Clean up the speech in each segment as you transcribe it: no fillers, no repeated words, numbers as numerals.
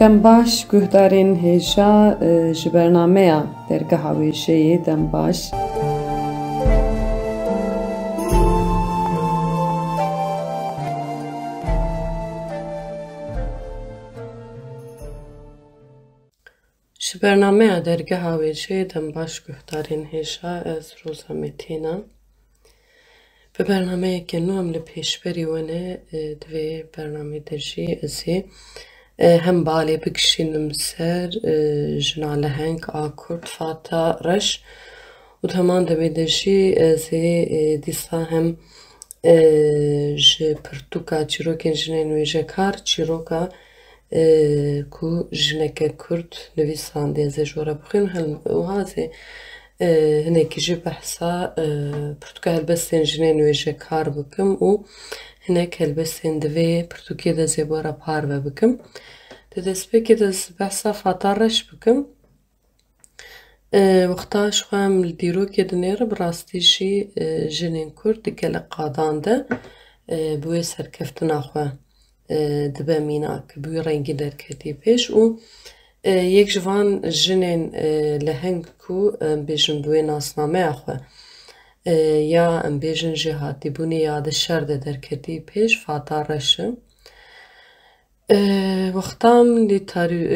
Dembaş guhdarên hêja ji bernameya dergeha wêjeyê Dembaş ji bernameya dergeha wêjeyê Dembaş guhdarên hêja ez Roza Metîna bi bernameyekê nû em li pêşberî wene divê bernamê de jî ez ê hem balê bikişînim ser jina leheng a Kurd Fata Reş û heman demê de jî ez ê dîsa hem ji pirtûka çîrokên jinên wêjekar çîroka ku jineke Kurd nivîsandiye ez ê ji we re bixwînim û hazê hinekî jî behsa pirtûka helbestên jinên wêjekar bikim û hinek helbestên divê pirtûkê de ez ê bi we re parve bikim. Di destpêkê de ez behsa Fata Reş bikim. Wexta ji xwe em li dîrokê dinêre bi rastî jî jinên Kurd di gelek qadan de bi wê serkeftina xwe dibe mînak, bi wî rengî derketî pêş û yek ji van jinên leheng ku em bêjin bi wê nasnameya xwe ya em bêjin jêhatîbûnê ya di şer de derketî pêş Fata Reş e. Wexta em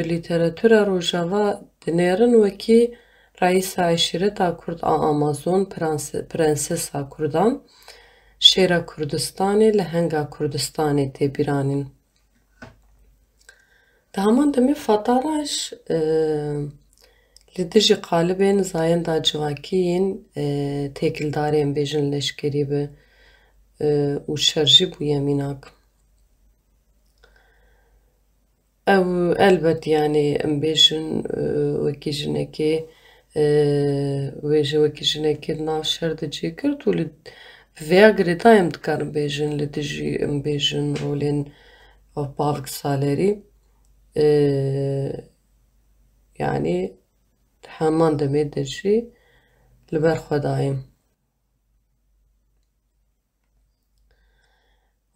lîteratûra rojava dinêrin wekî Reîsa Eşîreta Kurd a Amazon, Prensesa Kurdan, Şêra Kurdistanê, Lehenga Kurdistanê tê bîranîn. Di heman demê Fata Reş li dijî qalibên zayenda civakî yên têkildarê em bêjin leşkerî bi û şer jî bûye mînak. Ew elbet yanî em bêjin wekî jinekê wê ji wekî jinekê di nav şer de cêgirt û li vêya girêda em dikarin bêjin li dijî em bêjin rolên bavik salerî yanî di heman demê de jî li ber xwe dayê.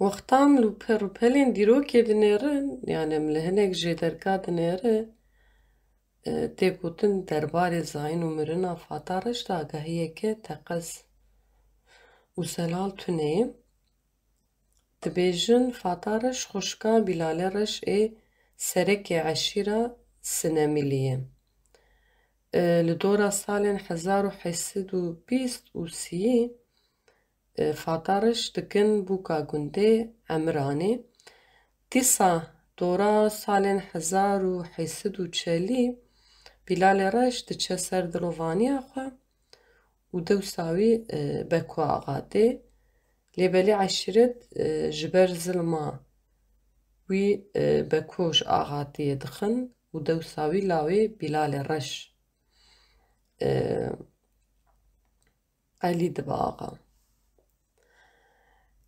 Wexta em li rûpelên dîrokê dinêrin yanî em li hinek jêderga dinêre tê gotin derbarê zayîn û mirina Fata Reş de agahiyeke teqez û zelal tune ye. Dibêjin Fata Reş xoşka Bilalê Reş ê serekê eşîra Sinemîlî ye. Li dora salên hezar û heyset û bîst û sîyê Fata Reş dikin bûka gundê Emiranê. Dîsa dora salên hezar û heyset û çelî Bilalê Reş diçe ser dilovaniya xwe û dewsa wî Beko axa tê. Lêbelê eşîret ji ber zilma wî Beko ji axatiyê dixin û dewsa wî lawê Bilalê Reş elî dibe axa.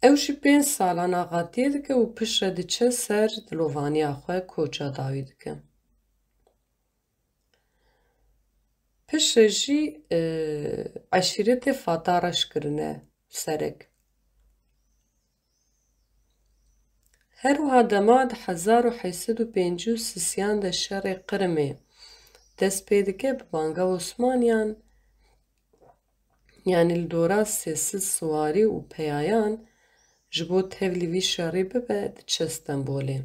Ew jî 5 salan axatiyê dike û pişt re diçe ser dilovaniya xwe koça dawî dike. Pişt re jî eşîretê Fata Reş kirine serek. Her wiha dema di hezar û heyset û pêncî û sisiyan de şerê Qirmê dest pê dike bi banga Osmaniyan yanî li dora sêsiz siwarî û peyayan ji bo tevlî vî şerê bibe diçe Stenbolê.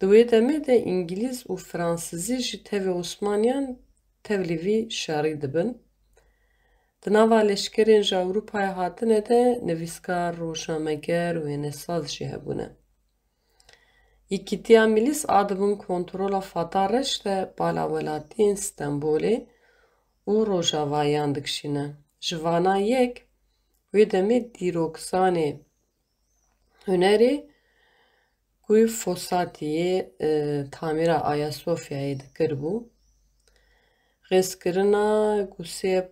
Di wê demê de îngilîz û fransîzî jî tevê Osmaniyan tevlî vî şerî dibin. Di nava leşkerên ji Ewropayê hatine de nivîskar, rojnameger û wênesaz jî hebûne. Yekîtiya Milîs a dibin kontrola Fata Reş de bala welatiyên Stenbolê û rojavayiyan dikişîne. Ji vana yek wê demê dîrokzanê hunerê ku Fosatiyê tamîra Ayasofyayê dikirbû. Xêzkirina Guseyê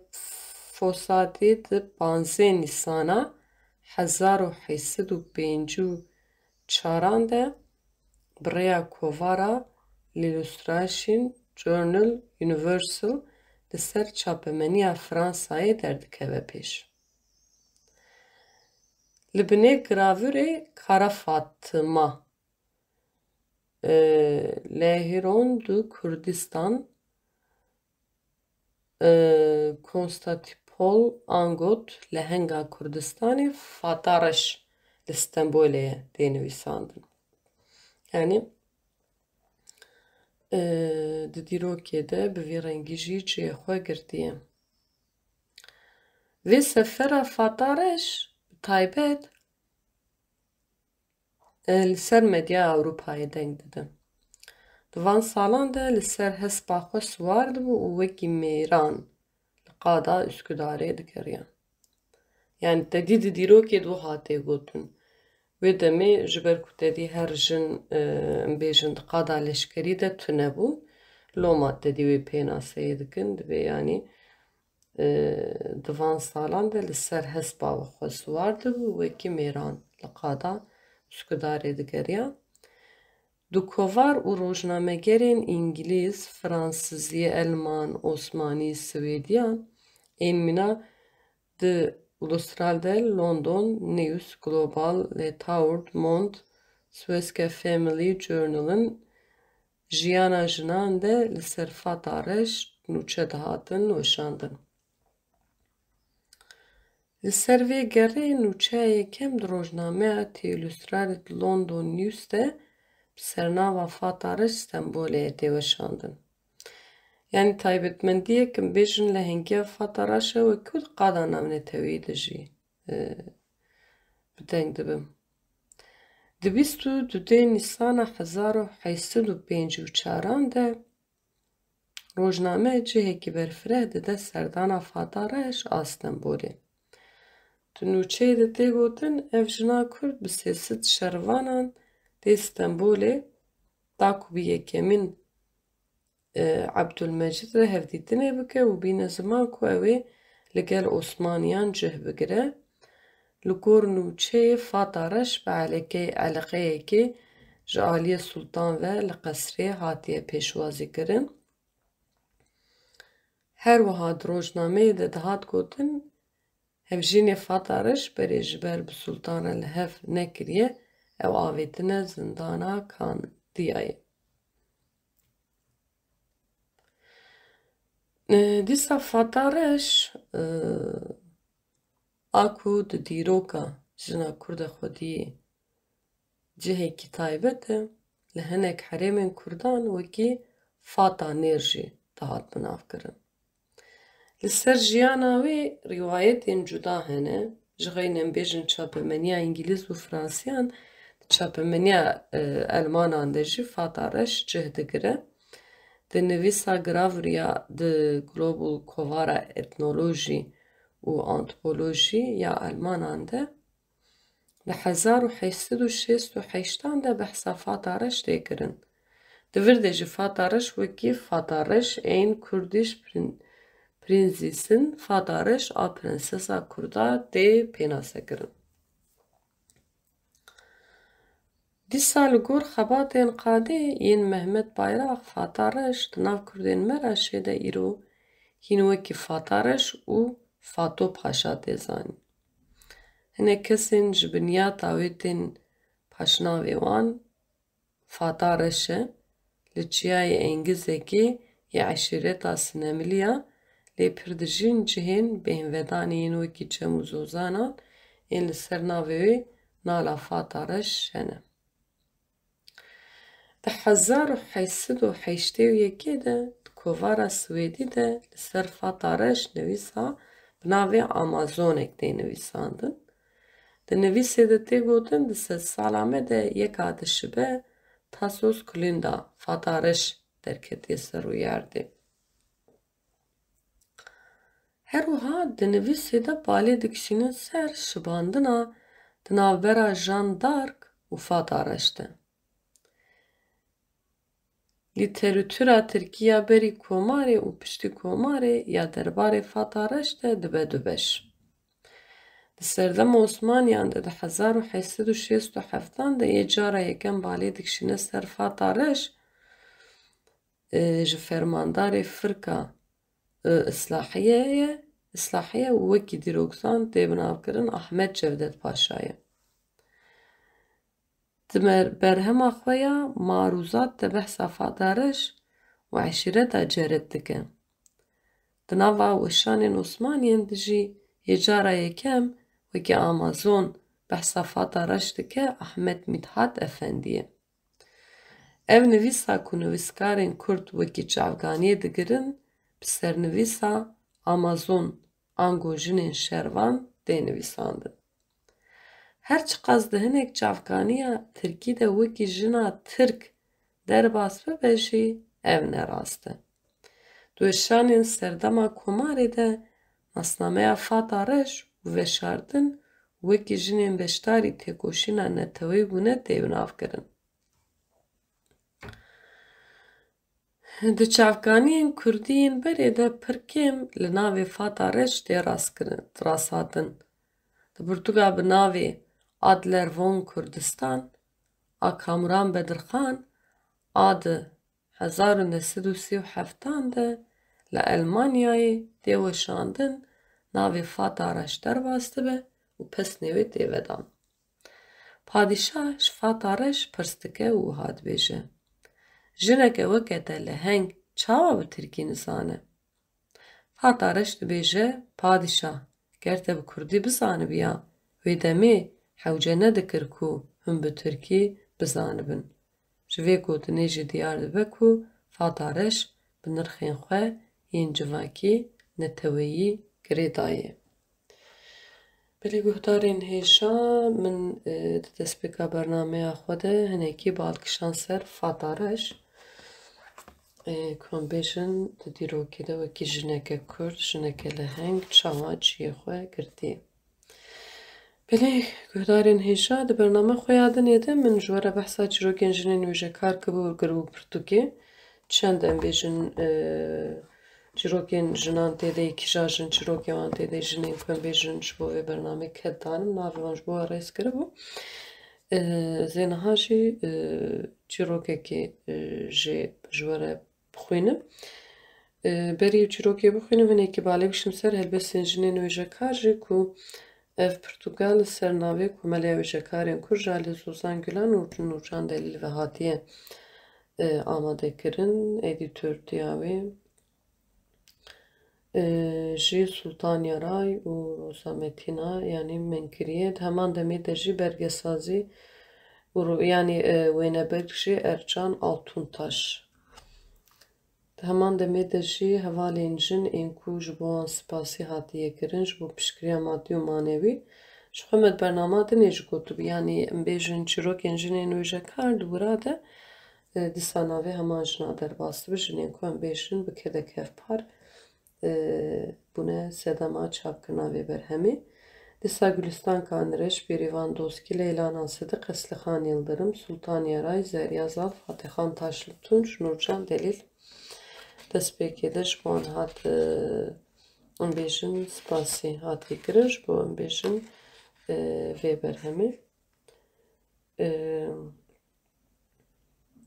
Fosatî di 15 Nîsana hezar û heyset û pêncî û çaran de bi rêya kovara l'Illustration Journal Universal li ser çapemeniya Fransayê derdikeve pêş. Li binê giravürê Kara Fatıma Lehîron du Kurdistan Konstantîpol angot lehenga Kurdistanê Fatareş li Stenbolê tê nivîsandin. Yani di dîrokê de bi vî rengî jî cihê xwe girtiye. Vê sefera Fatareş bi taybet li ser medyaya Ewropayê deng didin. Di van salan de li ser hespa xwe siwar dibû û wekî mêran li qada Üsküdarê digeriyan. Yani te dî di dîrokê de wiha tê gotin. Wê demê ji ber ku te dî her jin em bêjin di qada leşkerî de tune bû, loma te dî wê pênaseyê dikin, divê yanî di van salan de li ser hespa xwe siwar dibû û wekî mêran li qada Üsküdarê digeriyan. Du kovar û rojnamegerên İngilîz, Fransîzî, Elman, Osmanî, Swêdîyan ên mîna di Ulustral'de London, News, Global, Le Tour, Mond, Swiske Family Journal'ın jiyana jinan de li ser Fatareş nûçe dihatin weşandin. Li ser vê gerê nûçeya yekem di rojnameya The Illustrated London News de bi sernava Fatareş Stenbolê tê weşandin. Yani taybetmendiyek em bêjin lehengiya Fatareşa wekî di qada navnetewî de jî bi deng dibin. Di bîst û dudê Nîsana hezar û heysed û pênc û çaran de rojname cihekî berfireh dide serdana Fatareş a Stenbolê. Di nûçeyê de tê gotin ev jina Kurd bi sêsed şervanan tê Stenbolê da ku bi yekemîn Abdülmecid re hevdîtinê bike û bîne ziman ku ew ê li gel Osmaniyan cih bigire. Li gor nûçeyê Fatareş bi eleqeyekê ji Aliyê Sultan ve li qesrê hatiye pêşwazîkirin. Her wiha di rojnameyê de dihat gotin hevjînê Fatareş berê ji ber bi Sultan re li hev nekiriye ew avêtine zindana Kandiyayê. Dîsa Fatareş a ku di dîroka jina Kurda Xwediyê cihekî taybet e, li hinek herêmên Kurdan wekî Fata Nêr jî dihat binavkirin. Li ser jiyana wê rîwayetên cuda hene, ji xeyên em bêjin çapemeniya İngilîz û Fransîyan, çapemeniya Elmanan de jî Fatareş cih digire. Di nivîsa giravriya di Global Kovara Etnolojî û Antropolojî ya Elmanan de li hezar û heysed û şêst û heştan de behsa Fatareş tê kirin. Di vir de jî Fatareş wekî Fatareş ên Kurdîş Prinzîsin Fatareş a Prensesa Kurda tê pênasekirin. Dîsa li gor xebatên qadê yên Mehmet Bayrak Fatareş di nav Kurdên Meraşê de îro hîn wekî Fatareş û Fato Paşa tê zanîn. Hinek kesên ji binyata wê tên paşnavê wan Fatareş e, li çiyayê Engizekê yê eşîreta Sinemiliya lê pir dijîn cihên bêhnvedanê yên wekî Cem û Zozanan yên li ser navê wê nala Fatareş hene. Di hezar û heysed û heştê û yekê de di kovara Swêdî de li ser Fatareş nivîsa bi navê Amazonek tê nivîsandin. Di nivîsê de tê gotin di sed sala me de yeka dişibe Tasos Kulinda Fatareş derketiye ser û yerdê. Her wiha di nivîsê de balê dikişînin ser şibandina di navbera Jeanne d'Arc û Fatareş de. Lîteratûra Tirkiya berî komarê û piştî komarê ya derbarê Fatareş de dibe du beş. Di serdema Osmaniyan de di hezar û heysed û şêst û heftan de yê cara yekem balê dikişîne ser Fatareş ji fermandarê Firka Islahiyê û wekî dîroksan tê binavkirin Ahmed Cevdet Paşa ye. برهما خویا معروضات ده بحثا فادارش و عشیرتا جرد دکه. دناوا وشان عثمانیان دجی یجارا یکم وکی آمازون بحثا فادارش دکه احمد مدحت افندیه. Ev nivîsa ku nivîskarên Kurd wekî çavganiyê digirin, bi sernivîsa Amazon an jinên şervan tê nivîsandin. Her çi qas di hinek çavganiya Tirkî de wekî jina Tirk derbas bibe jî ev ne rast e. Di weşanên serdema Komarê de nasnameya Fata Reş û veşardin wekî jinên beşdarî têkoşîna netewî bûne tê navkirin. Di çavkaniyên Kurdî yên berê de pir kêm li navê Fata Reş tê rasthatin. Di pirtûka bi navê Adlervon Kurdistan a Kamuran Bedirxan a di 1937 de li Almanyayê tê weşandin navê Fata Reş derbas dibe û pesnê wê tê vedan. Padîşah ji Fata Reş pirs dike û wiha dibêje: Jineke weke te li heng çawa bi Tirkî nizane? Fata Reş dibêje: Padîşah, ger te bi Kurdî bizanibiya, wê demê hewce nedikir ku hûn bi Tirkî bizanibin. Ji vê gotinê jî diyar dibe ku Fata Reş bi nirxên xwe yên civakî neteweyî girê daye. Belê guhdarên hêja min di destpêka bernameya xwe de hinekî balkişan ser Fata Reş. Ku em bêjin di dîrokê de wekî jineke Kurd, jineke li heng çawa ciyê xwe girtiye. Belê guhdarên hêja di bername xwe ya dinê de min ji were behsa çîrokên jinên wêjekar kibû û pirtûkê. Çend em bêjin çîrokên jinan tê de kîja jin çîrokên wan tê de jinên ku em bêjin ji bo vê bernamê ket danim, navê wan ji bo we rêz kiribû. Zêniha jî çîrokekê jê ji were bixwînim. Berî çîrokê bixwînim hinekî balê bişim ser helbestên jinên wêjekar jî ku ev pirtûka li ser navê Komeleya Wêjekarên Kurd ji Alî Zozan Gülan û Nûrcan Delîl ve hatiye amadekirin. Edîtör diya wê jî Sultan Yaray û Roza Metîna yanî min kiriye. Di heman demê de jî belgesazî yanî wênebek jî Ercan Altûntaş. Di heman demê de jî hevalên jin ên ku ji bo wan spasî hatiye kirin ji bo piştgiriya madî û manevî. Ji xwe me di bernama dinê jî gotibû yanî em bêjin çîrokên jinên wêjekar di wira de dîsa navê heman jina derbas dibe, jinên ku em bêjin bi kedek hevpar bûne sedema çapkirina vê berhemê. Dîsa Gülistan Kanîreş, Bêrîvan Doskî, Leyla Nasıdık, Eslixan Yıldırım, Sultan Yaray, Zerya Zal, Fatihxan Taşlı Tunç, Nûrcan Delîl destpêkê de ji bo wan hat em bêjin spasî hatiye kirin ji bo em bêjin vê berhemê.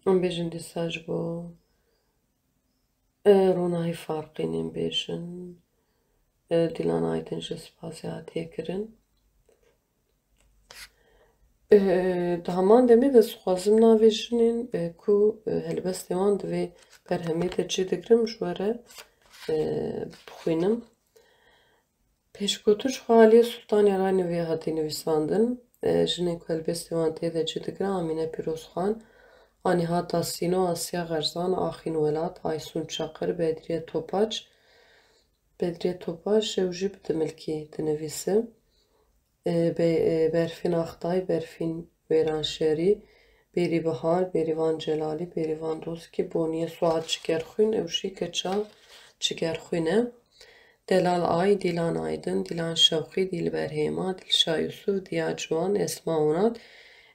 Em bêjin dîsa ji bo Ronahî Farqînê em bêjin Dîlan Aydin jî spasî hatiye kirin. Di heman demê de dixwazim navê jinên ku helbestên wan di vê berhemê de cî digirim ji were bixwînim. Pêşgotir ji xwe Aliyê Sultan Yaray nivê hatî nivîsandin. Jinên ku helbestên wan tê de cî digirin Amîne Pîrozxan, Anîhat Asîno, Asya Xerzan, Axîn Welat, Aysun Çakır, Bedriye Topaç. Bedriye Topaç ew jî bi dimilkî dinivîse. Berfîn Axtay, Berfîn Wêranşerî, Bêrîbihar, Bêrîvan Celalî, Bêrîvan Doskî, Boniye Suad Çigerxwîn ew jî keça Çigerxwîn e. Delal Ay, Dîlan Aydin, Dîlan Şewxî, Dilber Hêma, Dilşa Yusuf, Diya Ciwan, Esma Onat,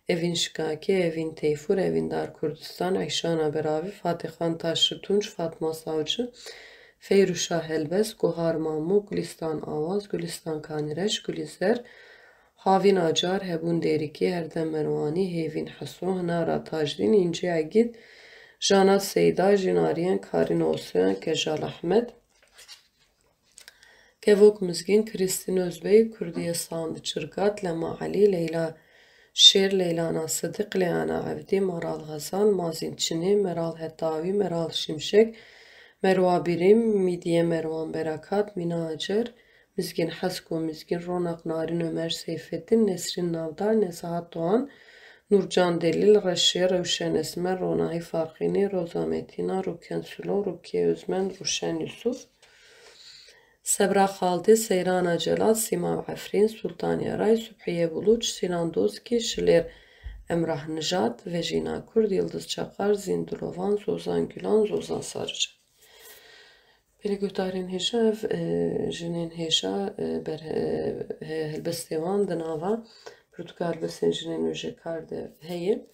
Evîn Şikakî, Evîn Teyfur, Evîn Dar Kurdistan, Eyşana Beravî, Fatihxan Taşlı Tunç, Fatma Savcı, Feyruşah Helbest, Gohar Mamû, Gülistan Awaz, Gülistan Kanîreş, Gulîzer, Havîn Acar, Hebûn Dêrikî, Erdem Merwanî, Hêvîn Heso, Hinara Tajdîn, İnci Agîd, Jana Seyda, Jinariyen, Karin Osyan, Kejal Ahmed, Kevok Mizgin, Kristin Özbey, Kurdiye Sand Çırgat, Lema Ali, Leyla شیر لیلانا صدق لیانا عبدی مرال غزال مازین چنی مرال هتاوی مرال شمشک مروا بیریم میدیه مروان برکات مینا اجر مزگین حسکو مزگین رونق نارین Ömer Seyfettin Nesrin Navdar Nezahat Doğan Nurcan Delil Reşiye Rövşen Esmer Ronahi Farhini Roza Metina Ruken Sülo Rukiye Özmen Ruşen Yusuf Sebra Khaldi, Seyrana Celal, Sima Afrin, Sultan Yaray, Sübhiye Buluç, Sinan Dozki, Şiler Emrah Nijat, Vejina Kurd, Yıldız Çakar, Zindulovan, Zozan Gülan, Zozan Sarıcı. Beri götarin heşa ev jinin heşa ber helbestevan dinava Portugal besen jinin öje karde heye.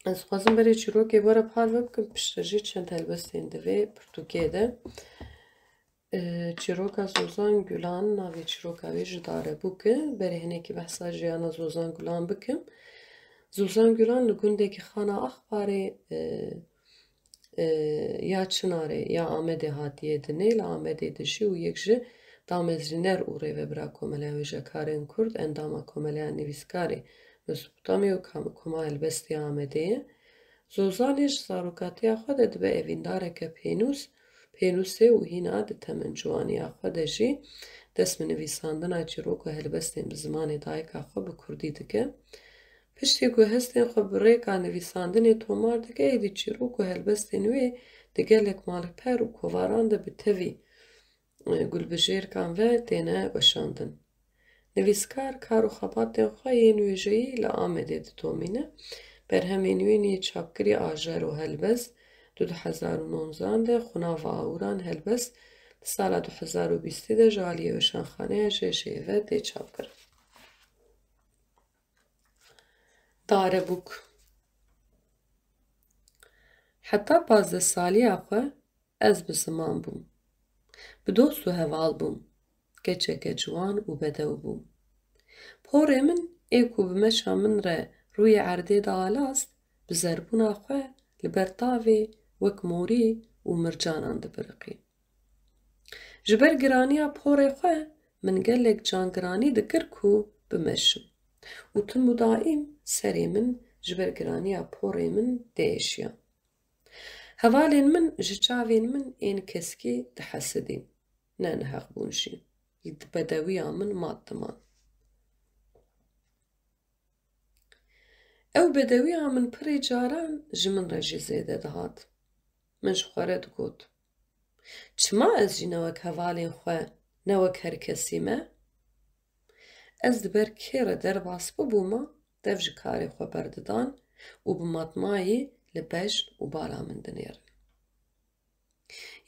Ez xwazim berê çîrokê were par bikim piştejî çend helbestên divê Portugêde. Çîroka Zozan Gülan navê çîroka wê ji Darebûk e. Berê hinekî behsa jiyana Zozan Gülan bikim. Zozan Gülan li gundekî xana Axparê ya Çinarê ya Amedê hatiye dinê, li Amedê dijî û yek ji damezrîner û rêvebira komeleya wêjekarên Kurd endama komeleya nivîskarê Mesopotamya û koma helbestê Amedê ye. Zozanê ji zarokatiya xwe de dibe evîndareke pênûs, pênûsê û hîna di temin ciwaniya xwe de jî dest bi nivîsandina çîrok û helbestên bi zimanê dayika xwe bi Kurdî dike. Piştî ku hestên xwe bi rêka nivîsandinê tomar dike, êdî çîrok û helbestên wê di gelek malper û kovaran de bi tevî gulbijêrkan ve têne weşandin. Nivîskar kar û xebatên xwe yên wêjeyî li Amedê didomîne. Berhemên wê nî çapkirî ajer û helbest 2019 de xunava awran helbest di sala 2020 de ji aliyê weşanxaneya JŞV tê çapkirin. Darebûk Heta 15 saliya xwe ez bi ziman bûm. Bi dost û heval bûm. Keçeke ciwan û bedew bûm. Porê min ê ku bi meşa min re rûyê erdê de alast, bi zerbûna xwe li ber tavê wek morî û mircanan dibiriqî. Ji ber giraniya porê xwe min gelek cangiranî dikir ku bimeşim. û tim û daîm serê min ji ber giraniya porê min diêşiya. Hevalên min ji çavên min ên keskî dihesidîn, ne neheqbûn jî. Di bedewiya min mat diman. Ew bedewiya min pirê caran ji min re jî zêde dihat. Min ji xwe re digot: Çima ez jî ne wek hevalên xwe, ne wek her kesî me? Ez di ber kê re derbas bibûma, dev ji karê xwe berdidan û bi matmayî li bejn û bala min dinêrin.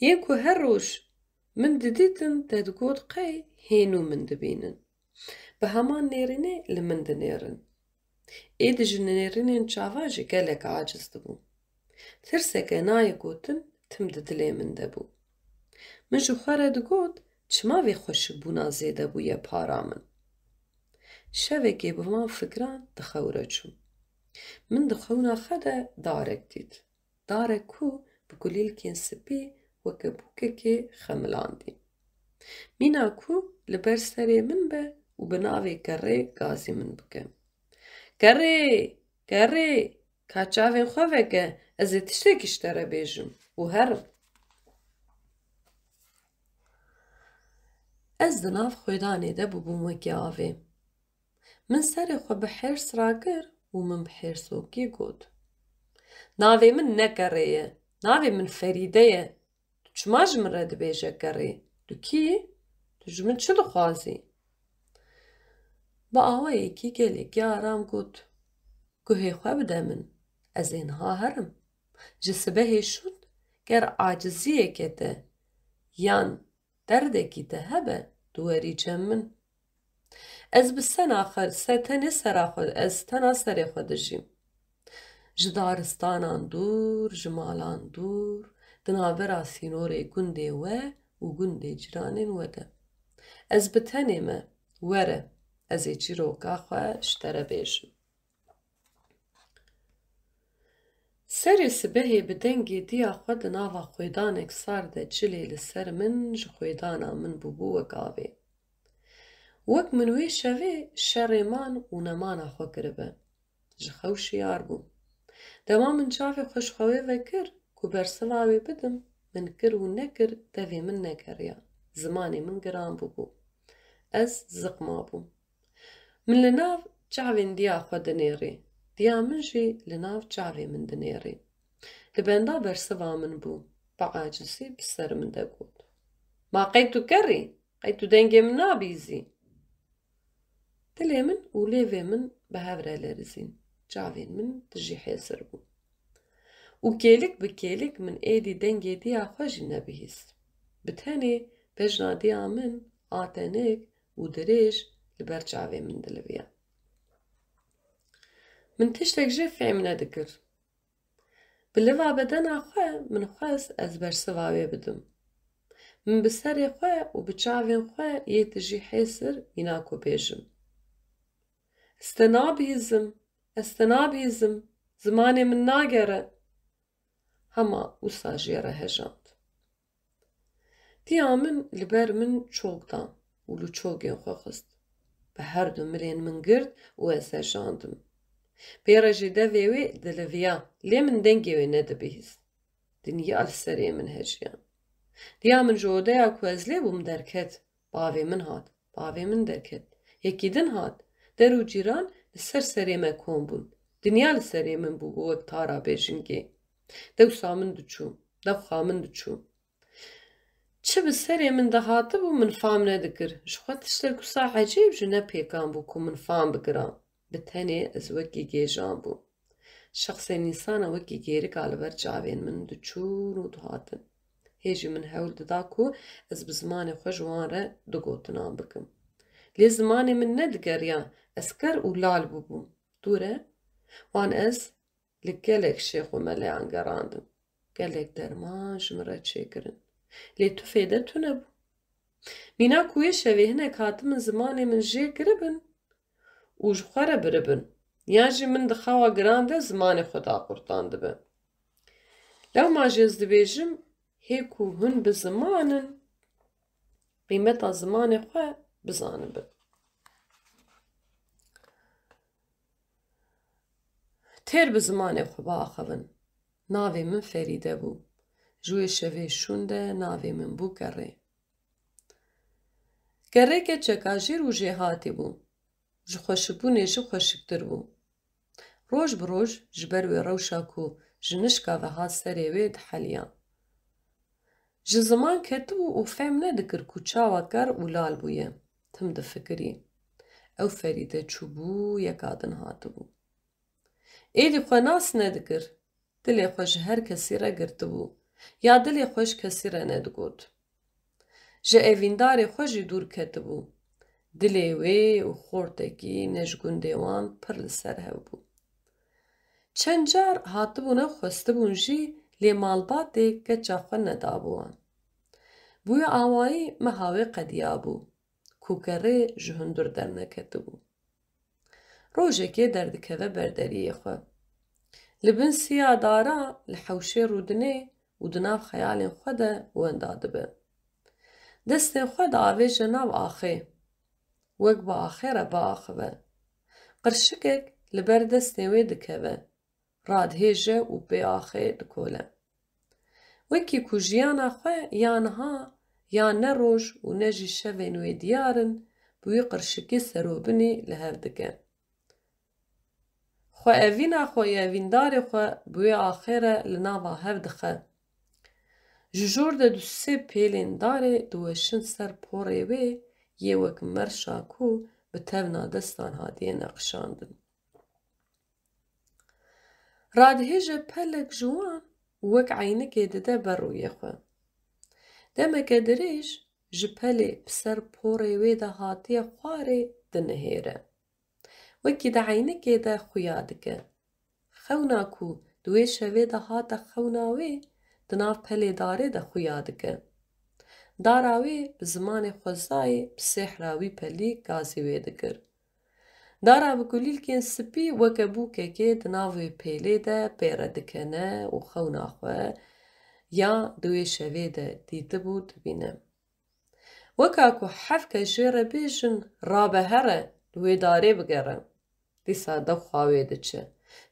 Yên ku her roj min didîtin te digot qey hênû min dibînin. Bi heman nêrînê li min dinêrin. Êdî ji nêrînên çavan jî gelek aciz dibûm. Tirseke nayê gotin tim di dilê min de bû. Min ji xwe re digot çima vê xweşikbûna zêde bûye para min. Şevekê bi van fikiran dixewre çûm. Min di xewna xwe de darek dît. Darek ku bi gulîlkên spî weke bûkekê xemilandî. Mîna ku li ber serê min be û bi navê gerê gazê min bike. Gerê, gerê, ka çavên xwe veke, ez ê tiştekî ji te re bêjim û herim. Ez di nav xwedanê de bûbûm wekî avê. Min serê xwe bi hirs rakir û min bi hirsokî got: Navê min ne gerê ye, navê min Ferîde ye. Tu çima ji min re dibêje gerê? Tu kî? Tu ji min çi dixwazî? Bi awayekî gelekî aram got: Guhê xwe bide min, ez ê niha herim. Ji sibehê şût ger aciziyeke te yan derdekî te hebe, tu werî cem min. Ez bi sena xwe tenê sera xwe, ez tena serê xwe dijîm. Ji daristanan dûr, ji malan dûr, di navbera sînorê gundê we û gundê cîranên we de. Ez bi tenê me, were, ez ê çîroka xwe ji te re bêjim. Serê sibehê bi dengê diya xwe di nava xwedanek sar de cilê li ser min ji xwedana min bûbû wek avê. وەک من وێ شەوێ شەڕێمان و نەمانە خۆ کردبە ji xew şiyar bû dema min çavê xweşxewê vekir ku berseva wê bidim min kir û nekir devê min nekeriya zimanê min giran bûbû ez ziqma bûm min li nav çavên diya xwe dinêrê diya min jî li nav çavê min dinêrê li benda berseva min bû bi acizî bi ser min de got ma qey tu kerî qey tu dengê min nabîzî dilê min û lêvê min bi hev re lêrizîn çavên min dijî hêsir bû û kêlik bi kêlik min êdî dengê diya xwe jî nebihîst bi tenê bejna diya min a tenik û dirêj li ber çavê min diliviya min tiştek jê fêm nedikir bi liva bedena xwe min xwest ez bersiva wê bidim min bi serê xwe û bi çavên xwe yê dijî hêsir îna ku bêjim ez te nabîzim ez te nabîzim zimanê min nagere hema wisa jê re hejand diya min li ber min çok dan û li çokên xwe xist bi her du mirên min girt û ez hejandim pêre jî devê wê diliviya lê min dengê wê nedibihîst dinya li serê min hejiyan diya min ji odeya ku ez lê bûm derket bavê min hat bavê min derket yekî din hat der û cîran li ser serê me kom bûn dinya li serê min bû wek tara bêjingê dewsa min diçûm devxa min diçû çi bi serê min de hatibû min fam nedikir ji xwe tiştek wisa hecîb ji ne pêkan bû ku min fam bigiram bi tenê ez wekî gêjan bûm şexsên însana wekî gêrika li ber çavên min diçûn û dihatin hêjî min hewl dida ku ez bi zimanê xwe ji wan re digotinan bikim lê zimanê min nedigeriya ez ker û lal bûbûm dûr e wan ez li gelek şêx û meleyan gerandim gelek derman ji min re çêkirin lê tu fêde tune bû mîna ku yê şevê hinek hatimin zimanê min jê giribin û ji xwe re biribin yan jî min di xewa giran de zimanê xwe daqurtan dibe lewma jî ez dibêjim hê ku hûn bi zimanin qîmeta zimanê xwe bizanibin têr bi zimanê xwe biaxivin navê min Ferîde bû ji wê şevê şûn de navê min bû Gerê gerê keçeka jîr û jêhatî bû ji xweşikbûnê jî xweşiktir bû roj bi roj ji ber wê rewşa ku ji nişka ve hat serê wê diheliya ji ziman ketibû û fêm nedikir ku çawa ker û lal bûye tim difikirî ew Ferîde çûbû yeka din hatibû êdî xwe nas nedikir dilê xwe ji her kesî re girtibû ya dilê xwe ji kesî re nedigot ji evîndarê xwe jî dûr ketibû dilê wê û xortekî ne ji gundê wan pir li ser hev bû çend car hatibûne xwestibûn jî lê malbatê keça xwe nedabû wan bûye awayî meha wê qediya bû ku Gerê ji hundir derneketibû rojekê derdikeve ber deriyê xwe li bin siya dara li hewşê rûdinê û di nav xeyalên xwe de wenda dibe destên xwe diavêje nav axê wek bi axê re biaxive qirşikek li ber destên wê dikeve radihêje û pê axê dikole wekî ku jiyana xwe ya niha ya ne roj û ne jî şevên wê diyar in bi wî qirşikî serobinê li hev dike xweevîna xwe û evîndarê xwe bi wê axê re li nava hev dixe ji jor de du sê pêlên darê diweşin ser porê wê yê wek merşa ku bi tevna destan hatiye neqşandin radihêje pelek ji wan wek eynikê dide ber rûyê xwe demeke dirêj ji pelê bi ser porê wê de hatiye xwarê dinihêre wekî di eynikê de xuya dike xewna ku di wê şevê de hate xewna wê di nav pelê darê de xuya dike dara wê bi zimanê xwezayê bi sêhra wî pelî gazê wê dikir dara bi kulîlkên spî weke bûkekê di nav wê pêlê de pêre dikene û xewna xwe ya di wê şevê de dîtibû dibîne وەکا ku hevke jêre bêjin rabehere li wê darê bigere. Dîsa dew xwe diçe.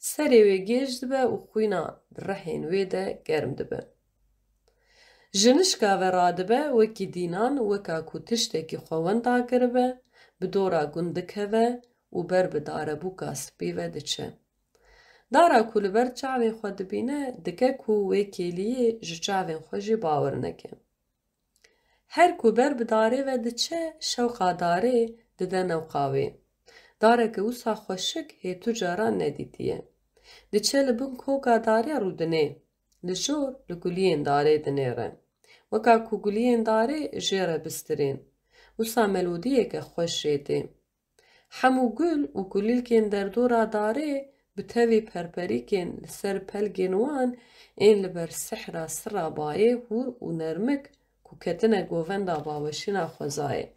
Serê wê gêj dibe û xwîna di rehên wê de germ dibe. Jinişka ve radibe wekî dînan weka ku tiştekî xewenda kiribe, bi dora gund dikeve û ber bi darebûka spî ve diçe. Dara ku li ber çavên xwe dibîne dike ku wê kêliyê ji çavên xwe jî bawer neke. Her ku ber bi darê ve diçe, şewqa darê dide newqa wê. Dareke wisa xweşik hêtu caran nedîtiye. Diçe li bin koka dariya rûdinê. Li jor li guliyên darê dinêre. Weka ku guliyên darê jêre bistirên. Wisa melodiyeke xweş jê tê. Hemû gul û kulîlkên derdora darê bi tevê perperîkên li ser pelgên wan ên li ber sihra sira bayê hûr û nermik ku ketine govenda baweşîna xwezayê.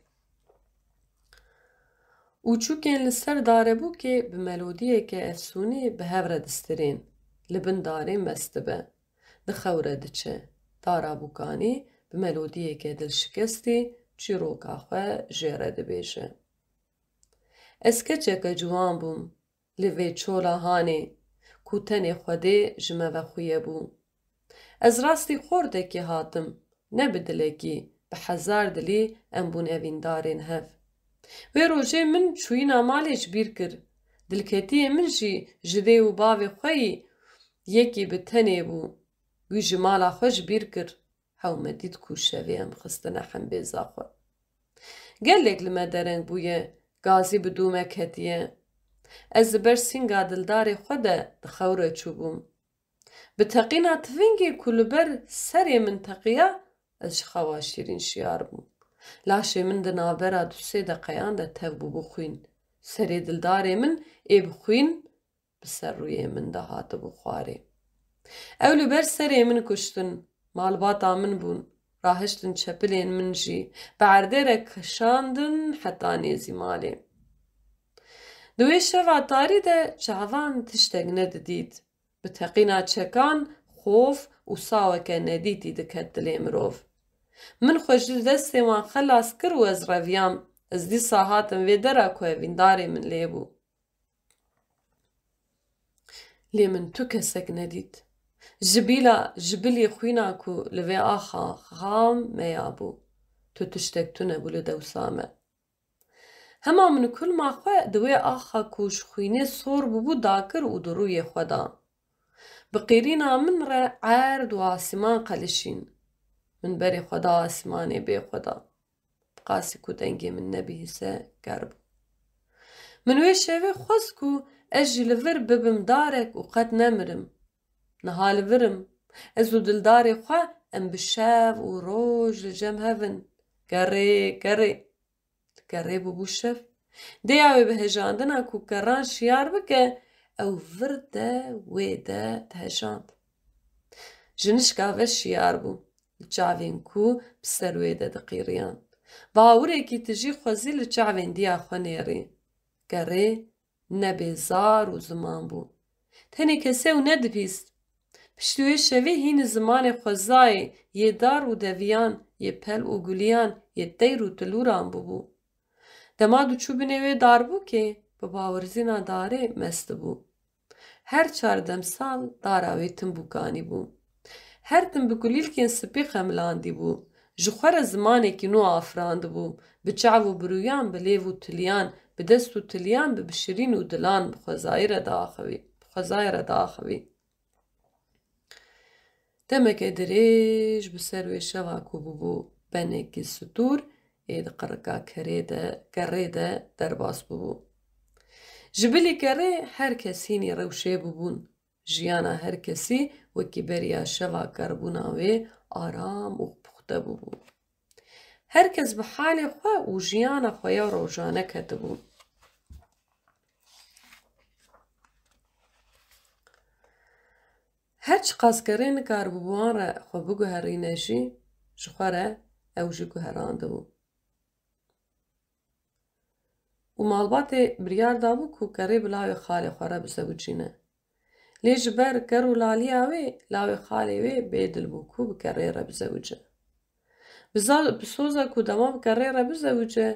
û çûkên li ser darebûkê bi melodiyeke efsûnî bi hev re distirên. Li bin darê mest dibe. Dixewre diçe. Dara bûkanî bi melodiyeke dilşikestî çîroka xwe jêre dibêje. Ez keçeke ciwan bûm li vê çola hanê ku tenê Xwedê ji me ve xwiye bû. Ez rastî xordekê hatim, ne bi dilekî, bi hezar dilî em bûn evîndarên hev. Wê rojê min çûyîna malê ji bîr kir. Dilketiyê min jî ji dê û bavê xwe yî yekî bi tenê bû. Wî ji mala xwe ji bîr kir. Hew me dît ku şevê em xistine hembêza xwe. Gelek li me dereng bûye, gazî bi dû me ketiye. Ez li ber sînga dildarê xwe de dixewre çûbûm. Bi teqîna tivingê ku li ber serê min teqiya, ez ji xewa şîrîn şiyar bûm. Laşê min di navbera du sê deqeyan de tev bû bixwîn. Serê dildarê min ê bixwîn, bi ser rûyê min de hatibû xwarê. Ew li ber serê min kuştin, malbata min bûn, rahiştin çepilên min jî, bi erdê re kişandin heta nêzî malê. Di wê şeva tarî de çavan tiştek nedidît. Bi teqîna çekan, xof û saweke nedîtî diket dilê mirov. Min xwe ji destê wan xelas kir û ez reviyam. Ez dîsa hatim vê dera ku evîndarê min lêbû. Lê min tu kesek nedît. Ji bilî xwîna ku li vê axa xam meya bû. Tu tiştek tu nebû li dewsa me. Hema min kulma xwe di wê axa ku ji xwînê sor bûbû dakir û di rûyê xwe da. Bi qîrîna min re erd û asîman qelişîn. Min berê xwe da asîmanê bê xwe da. Qasî ku dengê min nebihîse ger bû. Min wê şevê xwest ku ez jî li vir bibim darek û qet nemirim. Niha li virim. Ez û dildarê xwe em bi şev û roj li cem hevin. Gerê, gerê. Gerê bûbû şev. Dêya wê bi hejandina ku geran şiyar bike, ew vir de wê de dihejand. Jinişka ve şiyar bû. Li çavên ku bi ser wê de diqîriyan. Bawirêkî tijî xwezî li çavên diya xwe nêrî. Gerê nebê zar û ziman bû. Tenê kesê û nedibîst. Piştî wê şevê hînî zimanê xwezayê yê dar û deviyan, yê pel û guliyan, yê teyr û tilûran bûbû. Dema du çûbinê wê darbûkê bi bawerzîna darê mest dibû. Her çar demsal dara wê tim bûkanî bû. Her tim bi kulîlkên spî xemilandî bû. Ji xwe re zimanekî nû afirandibû. Bi çav û bi rûyan, bi lêv û tiliyan, bi dest û tiliyan, bi bişirîn û dilan bi xwezayî re diaxivî. Demeke dirêj bi ser wê şeva ku bûbû benekî stûr, ê di qirika gerê de derbas bûbû. Ji bilî gerê her kes hînî rewşê bûbûn. Jiyana her kesî wekî beriya şeva gerbûna wê aram û puxte bûbû. Her kes bi halê xwe û jiyana xwe ya rojane ketibû. Her çi qas gerê nikaribû bi wan re xwe biguherîne jî, ji xwe re ew jî guherandibû. û malbatê biryar dabû ku gerê bi lavê xalê xwe re bizewicîne. Lê ji ber ger û laliya wê, lavê xalê wê bêdil bû ku bi gerê re bizewice. بسوزا کو دمام کره را بزوجه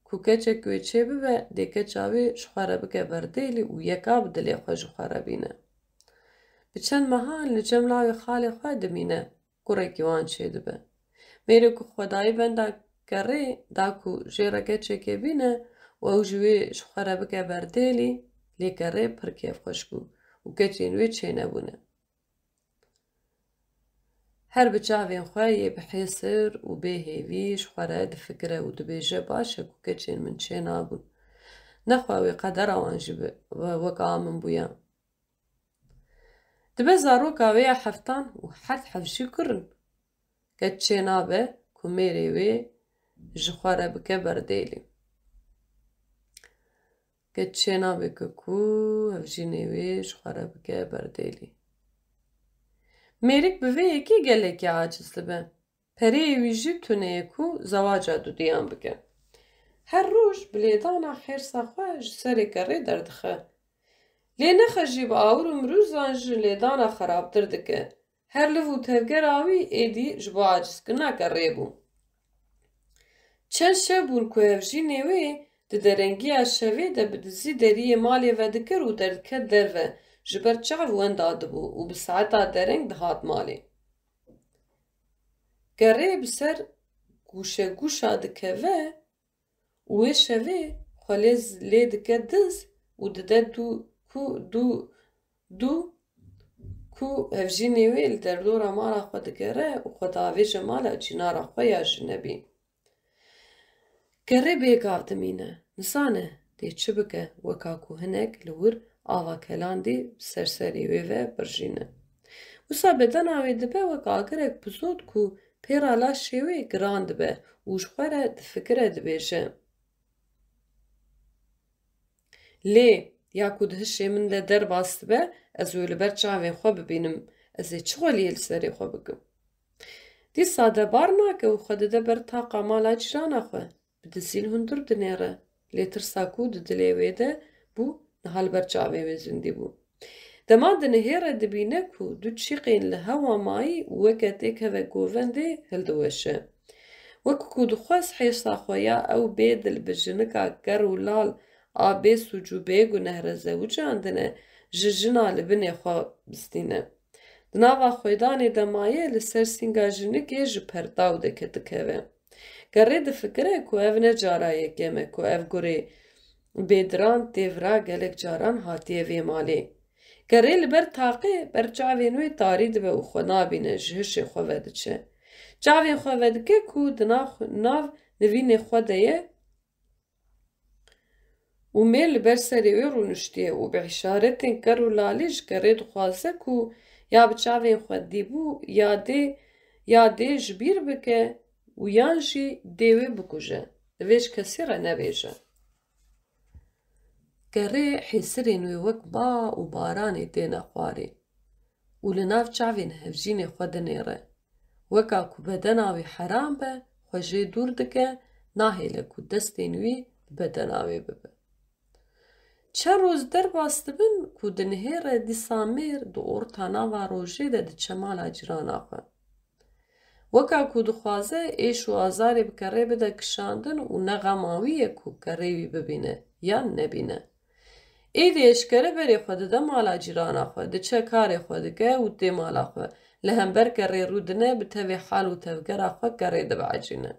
کو کچک وی چه ببه دی کچاوی شخواره بکه بردیلی و یکا بدلی خواه شخواره بینه. بچند مهان لجملاوی خالی خواه دمینه کوره کیوان چه دبه. میره کو خدایی بنده کره دا کو جیره کچکه بینه و او جوی شخواره بکه بردیلی لی کره پر کیف خوش بو و کچینوی چه نبونه. هر بچاوین خواه یه بحیسر و به هیویش خواره دفکره و دبیجه باشه کو کچین من چه نابون. نخواهی قدر آوانجی وکا من بویا. دبه زاروکا ویا حفتان و حد حفشی کرن. کچه نابه کو میره وی جخواره بکه بردیلی. کچه نابه که کو هفجینه وی جخواره بکه بردیلی. میرک به یکی گله که عاجز لبه. پری ویجی تونه کو زواجه دو دیان بکه. هر روز بلیدانا خیرسا خواه سری کره دردخه. لی نخجی با آورم روزانج لیدانا خراب دردکه. هر لفو تفگر آوی ایدی جبا عاجز کنا کره بو. چند شبون که افجی نیوی ده درنگی شوی ده بدزی دری مالی و دکر و دردکه دروه. جبر چعو ونداد بو و بساعتا درنگ دهات مالی. گره بسر گوشه گوشا دکوه وی شوی خالیز لی دکه دز و دده کو هفجی نیویل در دورا مالا خود دکره و خود آویج مالا جنارا خویا جنبی. گره بیگاو دمینه نسانه دی چه بکه وکاکو هنک لور آوا کلان دی سرسری و برژینه. وسا بدن آوی دبه وکاگرک بزود کو پیرا لاشیوی گران دبه وشخوره دفکره دبیجه. لی یا کود هشی من ده در باست به از ویل برچاوی خواه ببینم از چغلی السری خواه بگم. دی ساده بارنا که و خود ده بر تاقا مالا جرانا خواه بدزیل هندر دنیره لی ترساکو ده دلیوی ده بو نحال برچاوی وزندی بو. دما دنهیره دبینه کو دو چیقین لهوا مایی وکتی که و گوونده هلدوشه. وکو دخواست حیصا خویا او بیدل بجنکا گر و لال آبی سوجوبه گو نهر زوجه اندنه ججنا لبنه خواه بستینه. دناوا خویدانی دمایه لسر سینگا جنکه جپرتاو دکه دکوه. گره دفکره کو او نجارا یکیمه کو او گوری بیدران تیورا گلک جاران هاتیه وی مالی. گره لبر تاقه بر جاوینوی تاری دبه و خو نابینه جهش خو ودچه. جاوین خو ودکه کو ناو نوین خو دیه و میل بر سری وی رونشتیه و به اشارتین کرو لالیش گره دخوازه کو یا بچاوین خو دیبو یا دی جبیر بکه و یانجی دیوی بکوژه. دویش کسی را نبیجه. گره حسرین وی وک با و بارانی دینا خواری. و لناف چاوین هفجین خود نیره. وکا کو بدناوی حرام به خوژه دور دکه ناهیله کو دستین وی بدناوی ببه. چه روز در باستبن کو دنهیره دی سامیر دو ارتانا و روژه ده چمالا جرانا خواه. وکا کو دخوازه ایش و آزاری بکره بده کشاندن و نغماویه کو کره وی ببینه یا نبینه. ایدی اشکره بری خود ده مالا جیرانا خود ده چه کاری خود که و ده مالا خود لهم کره رودنه به تاوی حال و تفگره خود کره ده بعجینه.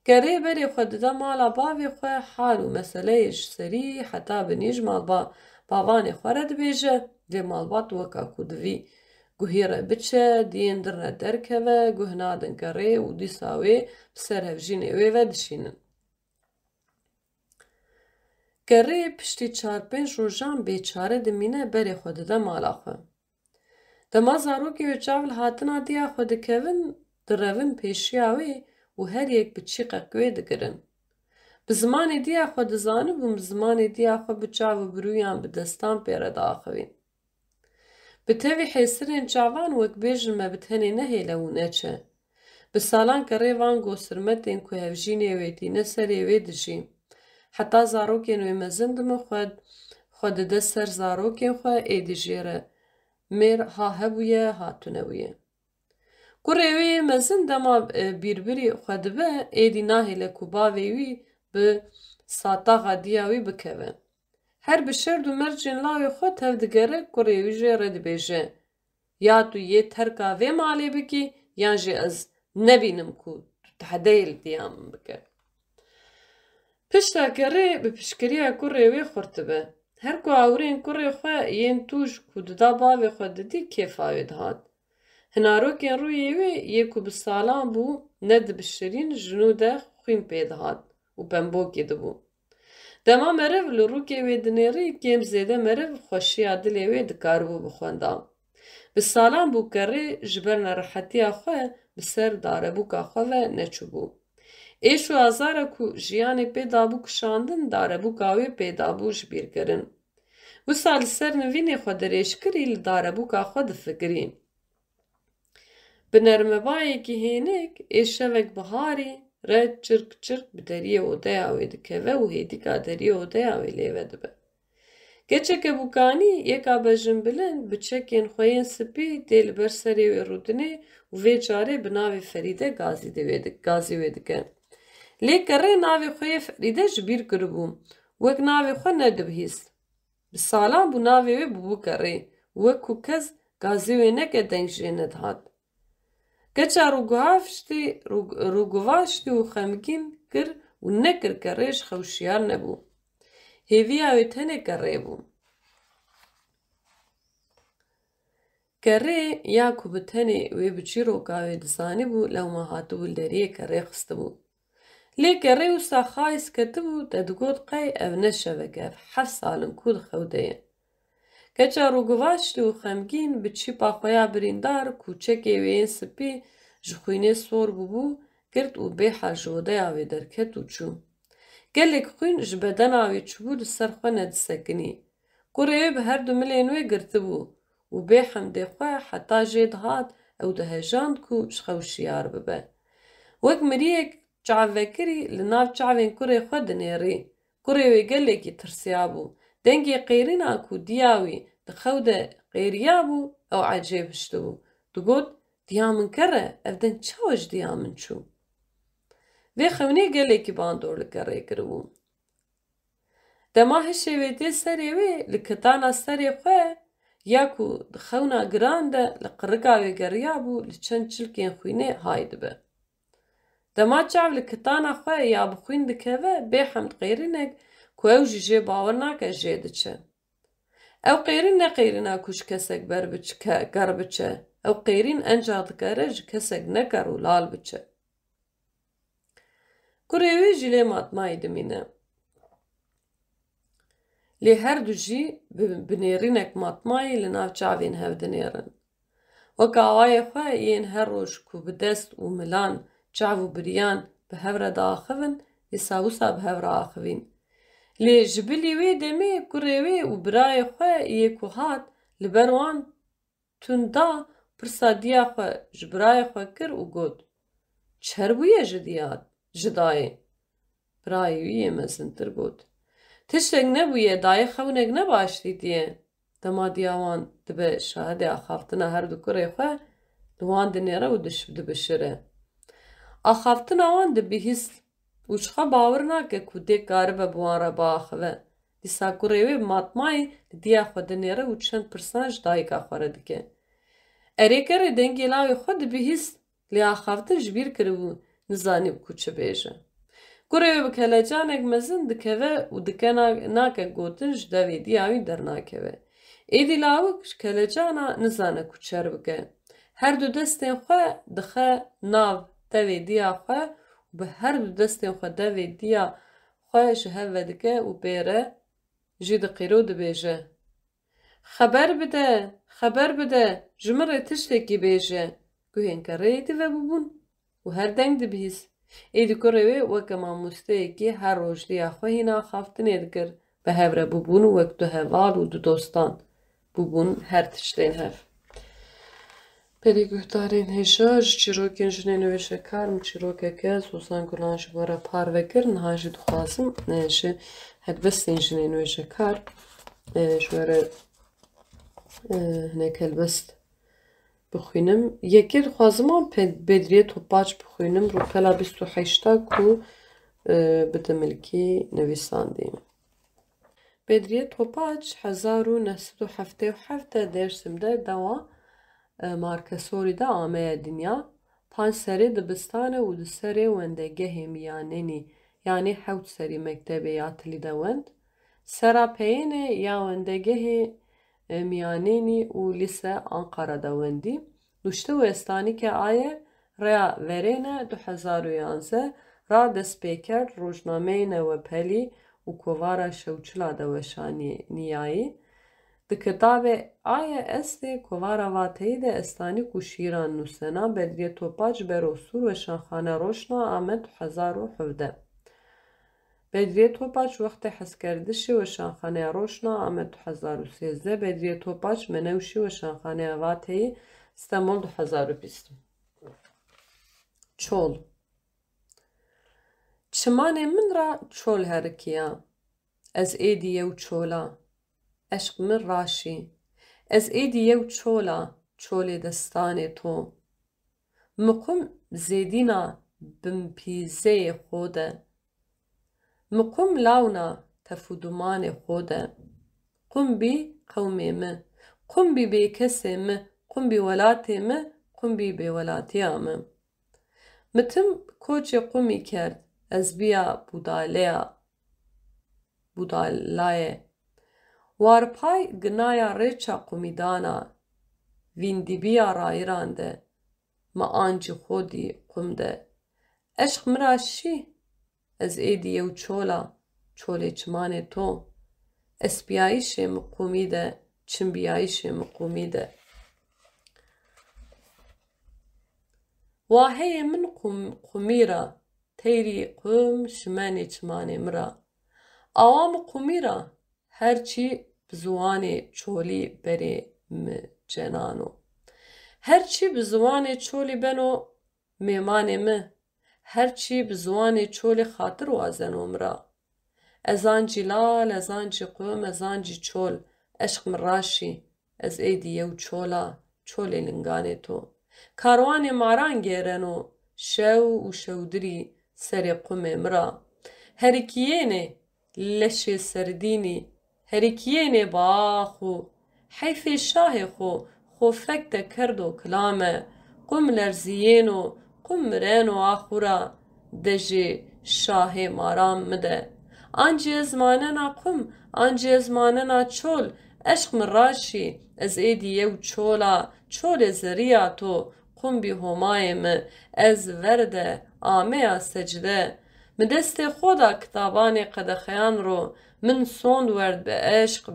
کره بری خود ده مالا باوی خود حال و مسئله ایش سری حتی بنیج مال باوانی خورد بیجه ده مالبات وکا کودوی گوهیره بچه دین درنه درکه و گوهنادن کره و دی ساوی بسر هفجینه وی و دشینن. گره پشتی 4-5 روزان بیچاره دمینه بری خود ده مالا خو. دما زاروکی و چاول هاتنا دیا خود کهون درون پیشیاوی و هر یک بچی قکوی دگرن. بزمانی دیا خود زانو بم زمانی دیا خود بچاو برویان بدستان پیره داخوین. بتوی حیسرین چاوان وک بیجن ما بتهنی نهیله و نچه. بسالان کره وان گوسرمتین که هفجینی ویدی نسری ویدشیم. حتی زاروکین وی مزندم خود ده سر زاروکین خواه ایدی جیره. میر ها هبویه ها تونویه. Kurêwê mezin dema bîrbirî xwe dibe, êdî nahêle ku bavê wî bi sataxa diya wî bikeve. Her bi şerd û mercên lawê xwe tev digere, kurê wî jê re dibêje, ya tu yê terka vê malê bikî, yan jî ez nebînim ku tu tehedeyê li diya min bike. Pişta kerê bi piştgiriya kurê wê xurt dibe. Her ku awirên kurê xwe yên tûj ku dida bavê xwe didî kêfa wê dihat. Hinarokên rûyê wê yê ku bi salan bû ne dibişirîn ji nû de xwîn pê dihat û pembokê dibû. Dema meriv li rûkê wê dinêrî, kêm zêde meriv xweşiya dilê wê dikaribû bixwenda. Bi salan bû kerê ji ber nerihetiya xwe bi ser darebûka xwe ve neçûbû. Êş û azara ku jiyanê pê dabû kişandin, darebûka wê pê dabû ji bîr kirin. Wisa li ser nivînê xwe dirêj kirî, li darebûka xwe difikirî. Bi nermebayekî hênik, êşevek biharî re çirk çirk bi deriyê odeya wê dikeve û hêdîka deriyê odeya wê lêve dibe. Keçeke bûkanî, yeka bejin bilind bi çekên xwe yên spî tê li ber serê wê rûdinê û vê carê bi navê Ferîde gazî wê dike. Lê kerê navê xwe yê Ferîde ji bîr kiribû, wek navê xwe nedibihîst. Bi salan bû navê wê bûbû kerê, wek ku kes gazî wê neke deng jê nedihat. Keça rûguvaştî û xemgîn kir û nekir kerê ji xewşiyar nebû. Hêviya wê tenê kerê bû. Kerê ya ku bi tenê wê bi çîroka wê dizanibû, lewma hatibû li deriyê kerê xistibû. Lê kerê wisa xayîs ketibû, te digot qey ev ne şevek e, ev 7 salin ku di xewde ye. Keça rûguvaştî û xemgîn bi çîpa xwe ya birîndar ku çekê wê yên spî ji xwînê sor bûbû, girt û bêhal ji odeya wê derket û çû. Gelek xwîn ji bedena wê çûbû li ser xwe nedisekinî. Kurê wê bi her du milên wê girtibû û bê hemdê xwe heta jê dihat ew dihejand ku ji xewşiyar bibe. Wek miriyek çavvekirî li nav çavên kurê xwe dinêrî. Kurê wê gelekî tirsiya bû. Dengê qêrîna ku diya wî di xew de qêriya bû, ew ecêb hiştibû. Digot, diya min kere, ev deng çawa ji diya min çû? Vê xewnî gelekî bandor li kerê kiribû. Dema hişê wê tê serê wê, li kitana serê xwe, ya ku di xewna giran de li qirika wê geriya bû, li çend çilkên xwînê hay dibe. Dema çav li kitana xwe ya bi xwîn dikeve, bêhemd qêrînek ku ew jî jê bawer nake jê diçe. Ew qêrîn ne qêrîna ku ji kesek ger biçe. Ew qêrîn enca dikare ji kesek neker û lal biçe. Kurê wê jî lê matmayî dimîne. Lê her du jî bi nêrînek matmayî li nav çavên hev dinêrin. Weka awayê xwe yên her roj ku bi dest û milan çav û biriyan bi hev re diaxivin, êsa wisa bi hev re axivîn. Lê ji bilî wê demê kurê wê û birayê xwe yê ku hat li ber wan tund da, pirsa diya xwe ji birayê xwe kir û got: Çer bûye ji dayê? Birayê wî yê mezintir got: Tiştek nebûye, dayê xewnek ne baş dîtiye. Dema diya wan dibe şahidê axaftina her du kurê xwe, li wan dinêre û dibişire. Axaftina wan dibihîst û çiqa bawer nake ku dê karibe bi wan re biaxive. Dîsa kurê wê bi matmayî li diya xwe dinêre û çend pirsan ji dayîka xwe re dike. Erê kerê dengê lawê xwe dibihîst, lê axaftin ji bîr kiribû, nizanî ku çi bêje. Kurê wê bi kelecanek mezin dikeve û dike nake gotin ji devê diya wî dernakeve. Êdî lawik ji kelecana nizane ku çer bike. Her du destên xwe dixe nav devê diya xwe û bi her du destên xwe devê diya xwe ji hev vedike û pêre jî diqîre û dibêje: Xeber bide, xeber bide, ji min re tiştekî bêje. Guhên kereyê dive bûbûn û her deng dibihîst. Êdî kurê wê weke mamosteyekî her roj diya xwe hîna axaftinê dikir. Bi hev re bûbûn û wek du heval û du dostan. Bûbûn her tiştên hev. Perê guhdarên hêja ji çîrokên jinê nûêşekar min çîrokeke Zozan Gulan ji we re parvekir. Niha jî dixwazim ji helbestên jinê nûêşekar ji we re hinek helbest بخوینم یکی خوازم بدریه توپاچ بخوینم رو پلا 28 کو بدملکی نویساندیم. بدریه توپاچ 1977 درسمده دوا مارکسوری دا آمه دنیا پانچ سری دبستانه و دسری وندگه میانینی یعنی حوت سری مکتبه یاتلی دوند سراپینه یا وندگه میانینی و لیسه آنقره دوندی نوشته و استانی که آیه ریا ورینه 2011 را دست پیکر روزنامه نوپلی و کووارا شوچلا دوشانی نیایی د کتاب آیه است کووارا واتهی ده استانی کو شیران نوسنا بدریه توپاچ بروسور و شانخانه روشنا آمد 2017 بدریه توپاچ وقت حس کردشی و شانخانه روشنا آمد 2013 بدریه توپاچ منوشی و شانخانه واتهی استانبول 2020 چول چمانه من را چول هرکیا از ایدیه و چولا عشق من راشی از ایدیه و چولا چول دستان تو مقم زیدینا بمپیزه خوده مقم لاونا تفودمان خوده قم بی قومي ما قم بی بکسی ما قم بی ولاتی ما قم بی ولاتی ما متم کوچ قومی کرد از بیا بودالای وارپای گنایا ریچا قومیدانا ویندی بیا رایرانده ما آنجی خودی قمده عشق مراشی از ایدیه و چوله چمان تو اسبیایش مقومیده چنبیایش مقومیده واهی من قمیرا تیری قم شمانی چمانی مرا آوام قمیرا هرچی بزوان چولی بری جنانو هرچی بزوان چولی بنو میمان مه هرچی بزوان چولی خاطر وازنو مرا ازان جلال ازان جی قم ازان جی چول عشق مراشی از ایدیه و چولی لنگانی تو کاروان ماران گیرنو شو و شودری سری قم مرا هرکیینه لشی سردینی هرکیینه باخو حیف شاه خو فکت کردو کلامه قم لرزیینو قم مرینو آخورا دجی شاه ماران مده آنجی ازماننا قم آنجی ازماننا چول عشق مراشی از ایدیه و چول زریاتو قم بی همایم از ورده آمه سجده مدست خدا کتابان قدخیان رو من سوند ورد به عشق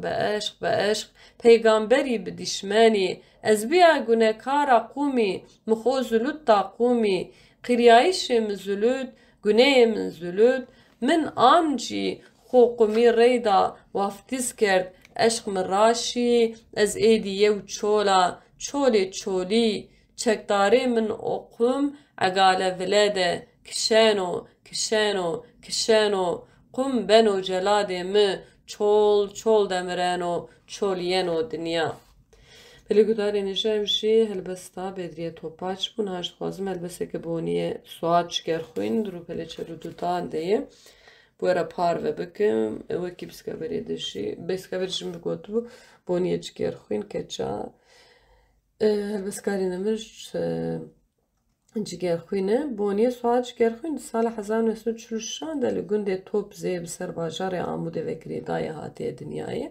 پیغامبری به دشمنی از بیا گنهکارا قومی مخو زلود تا قومی قریایش مزلود گناه من زلود من آنجی خو قومی ریدا وافتیز کرد عشق من راشی از ایدیه و چولی چکداری من اقوم عقاله ولاده کشانو قم بنو جلاده مه چول دمرانو چولینو دنیا بلی گداری نجایمشی هلبستا بدریه توپاچ بون هاشت خوازم هلبسته که بونیه سواد چگر خوین درو پلی چرو دوتان دیه بویرا پار و بکم وکی بسکابریشم بگوتو بونیه چگر خوین که چا هلبسکاری نمش جگر خوینه بونیه سواد جگر خوین سال 1946 دل گنده توپ زیب سر باجار آموده وکری دای هاتی دنیای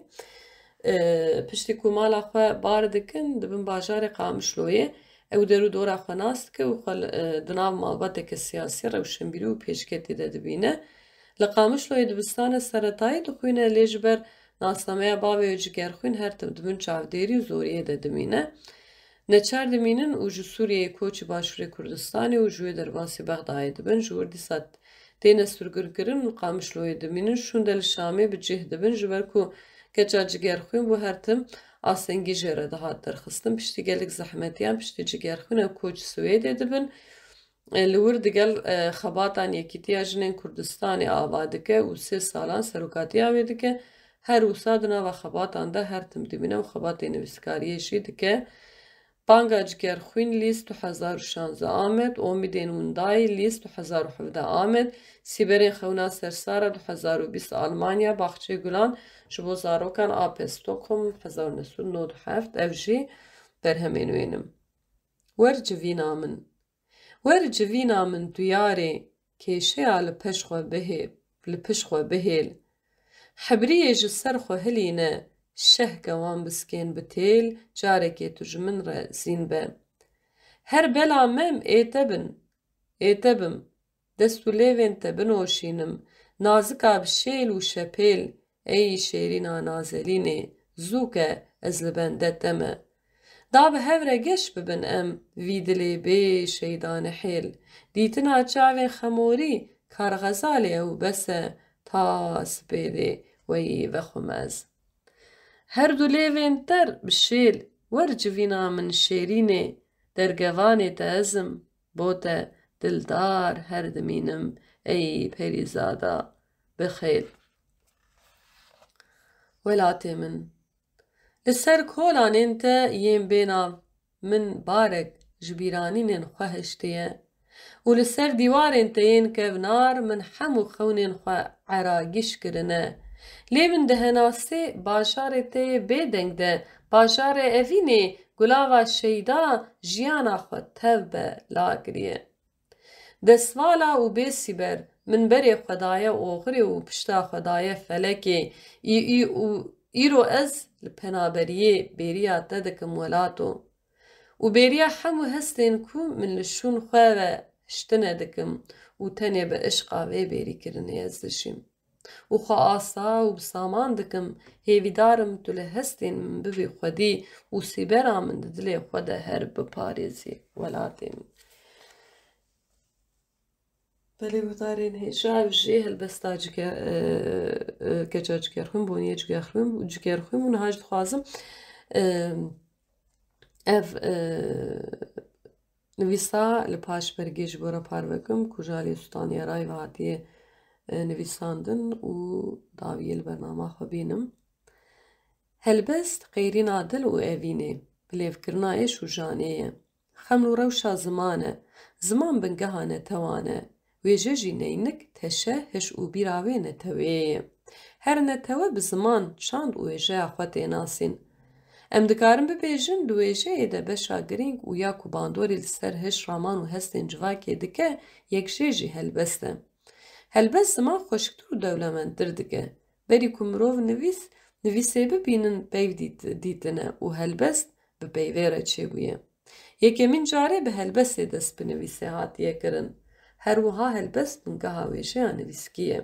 پشتی کومالا خواه بار دکن دبن باجار قامشلویه او درو دورا خواه ناست که و خل دناو مالباته که سیاسی روشنبیری و پیشکتی ده دبینه لقامشلویه دبستان سرطایی دخوینه لیجبر ناسنامه باوی و جگر خوین هر تم دبن چاودیری و زوریه ده دبینه نچار دمینن و جو سوریه کوچی باشوری کردستانی و جوی درباسی بغدای دبن جور دیسات دینه سرگرگرن و قامشلویه دمینن شوندل شامی بجه دبن جبر کو کجا جگر خوین بو هر تم آسنگی جره ده هات درخستم پشتی گلک زحمتیان پشتی جگر خوین و کوچ سویده دبن لور دگل خباتان یکیتی جنین کردستانی آباده که و 3 سالان سروکاتی آویده که هر وسادنا و خباتان ده هر تم دبینه و خباتی نویسکاریه شیده که بانگا جگرخوین لیست 2016 آمد امیدین وندای لیست 2017 آمد سیبرین خونا سرسارا 2020 آلمانیا باخچه گلان جبو زاروکان آپ استوکهلم 1997 افجی برهمینوینم ورجوینا من دیاری کیشیا لپشخو بهیل حبریه جسر خو هلینه شه گوان بسکین بتیل جاره که تجمن را زین به هر بلا مم ایتبم دستو لیوین تبن وشینم نازک آب شیل و شپیل ای شیرینا نازلینه زوکه از لبندتمه دا به هفره گش ببن ام ویدلی بی شیدان حیل دیتنا چاوین خموری کار غزالی او بسه تاس بیده وی وخمز هر دو لیوین تر بشیل ورجوینا من شیرینه در گوانه تازم بوته دلدار هر دمینم ای پریزادا بخیل ولاتي من لسر كولان انت يم بينا من بارك جبيرانين خوهشتيه ولسر ديوار انت ين كفنار من حمو خونين خو عراقش كرنه ليبن دهناسي باشارتي بيدنگ ده باشار افيني گلاوا شيدا جيانا خو تبه لاغريه دسوالا و بسیبر من بری خدای اوغری و پشتا خدای فلکی ایرو از لپنابریه بریا تدکم ولاتو و بریا همو هستین کو من لشون خواه شتنه دکم و تنه به اشقا و بری کرنه ازدشیم و خواه آسا و بسامان دکم هیویدارم توله هستین من ببی خودی و سیبرا من دلی خود هر بپاريزي ولاتیم بله ودارین هیچا وجه هلبستا جگرخویم بونیه جگرخویم و نهاج دخوازم اف نویسا لپاش برگیج بورا پاروکم کجالی سلطانی رای و هاتیه نویساندن و داویه البرنامه خبینم هلبست غیرین عادل و اوینه بلیف کرنایش و جانیه خملو روشا زمان بنگهانه توانه ویجه نینک تشه هش او بیراوی نتویه هر نتوه بزمان چاند او ویجه اخوات ناسین ام دکارم ببیجن دو ویجه ایده بشا گرینگ و یا کوباندوری لسر هش رامان و هستین جواکی دکه یک جیجی هلبسته هلبست زمان خوشکتور دولمندر دکه بری کمروف نویسه ببینن بیو دیتنه و هلبست ببیویره چه بویه یکی من جاره به هلبست دست بنویسه هاتیه کرن هر وها هلبست من گها ویجه نویسکیه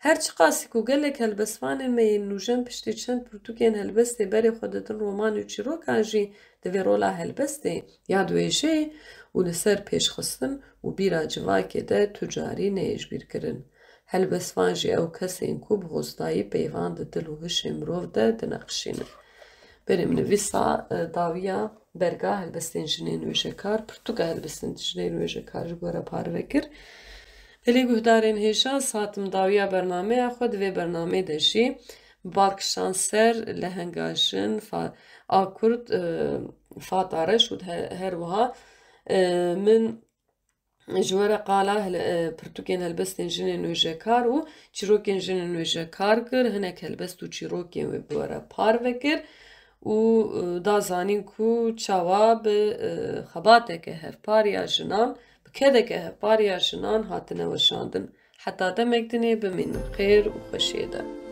هر چی قاسی کو گلک هلبسوان می نوجن پشتی چند پرتوکین هلبسته بری خودتن رومان و چیرو کانجی دوی رولا هلبسته یاد ویجه و لسر پیش خستن و بیرا جواکی ده تجاری نیج بیر کرن هلبسوان جی او کسی این کو بغزدایی پیوان ده دل و هش امروف ده دنقشینه بریم نویسا داویا برگا هلبستین جنین ویجه کار پرتوکا هلبستین جنین ویجه کار جگوره پار وکر هلی گهدارین هیشا ساتم داویا برنامه خود و برنامه دشی بالکشان سر لهنگاشن آکورد فاتارش و هر وها من جواره قاله پرتوکین هلبستین جنین ویجه کار و چیروکین جنین ویجه کار کر هنک هلبست و چیروکین و بواره پار وکر و دازانین کو چواب خباته که هفپاریا جنان بکده که هفپاریا جنان هاتنه وشاندن حتی دمک دنی بمین خیر و خوشیده